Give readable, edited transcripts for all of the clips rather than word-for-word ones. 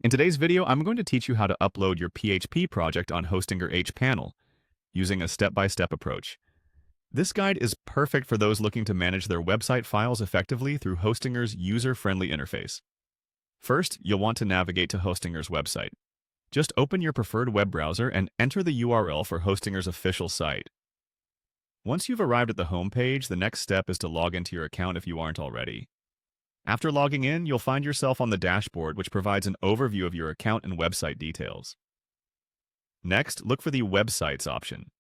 In today's video, I'm going to teach you how to upload your PHP project on Hostinger hPanel using a step-by-step approach. This guide is perfect for those looking to manage their website files effectively through Hostinger's user-friendly interface. First, you'll want to navigate to Hostinger's website. Just open your preferred web browser and enter the URL for Hostinger's official site. Once you've arrived at the home page, the next step is to log into your account if you aren't already. After logging in, you'll find yourself on the dashboard, which provides an overview of your account and website details. Next, look for the Websites option.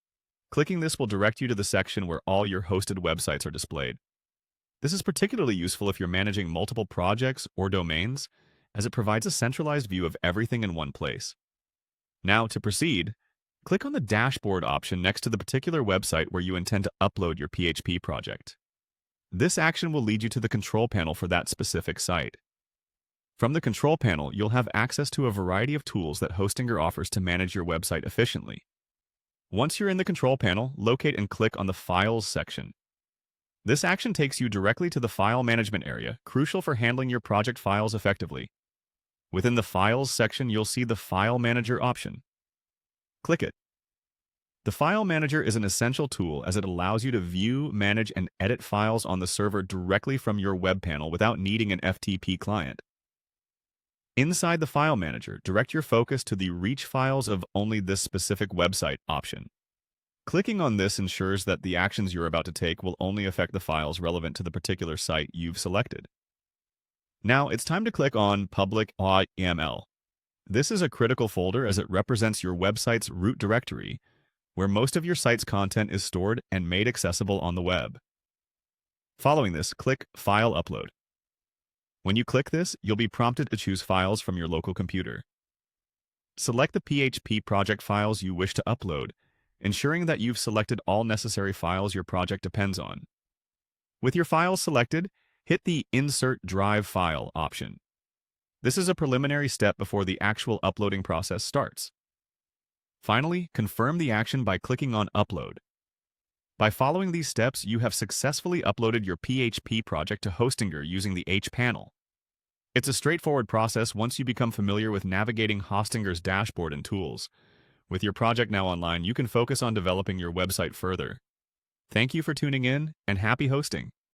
Clicking this will direct you to the section where all your hosted websites are displayed. This is particularly useful if you're managing multiple projects or domains, as it provides a centralized view of everything in one place. Now, to proceed, click on the Dashboard option next to the particular website where you intend to upload your PHP project. This action will lead you to the control panel for that specific site. From the control panel, you'll have access to a variety of tools that Hostinger offers to manage your website efficiently. Once you're in the control panel, locate and click on the Files section. This action takes you directly to the File Management area, crucial for handling your project files effectively. Within the Files section, you'll see the File Manager option. Click it. The File Manager is an essential tool as it allows you to view, manage, and edit files on the server directly from your web panel without needing an FTP client. Inside the File Manager, direct your focus to the Reach Files of Only This Specific Website option. Clicking on this ensures that the actions you're about to take will only affect the files relevant to the particular site you've selected. Now, it's time to click on Public hPanel. This is a critical folder as it represents your website's root directory, where most of your site's content is stored and made accessible on the web. Following this, click File Upload. When you click this, you'll be prompted to choose files from your local computer. Select the PHP project files you wish to upload, ensuring that you've selected all necessary files your project depends on. With your files selected, hit the Insert Drive File option. This is a preliminary step before the actual uploading process starts. Finally, confirm the action by clicking on Upload. By following these steps, you have successfully uploaded your PHP project to Hostinger using the hPanel. It's a straightforward process once you become familiar with navigating Hostinger's dashboard and tools. With your project now online, you can focus on developing your website further. Thank you for tuning in, and happy hosting!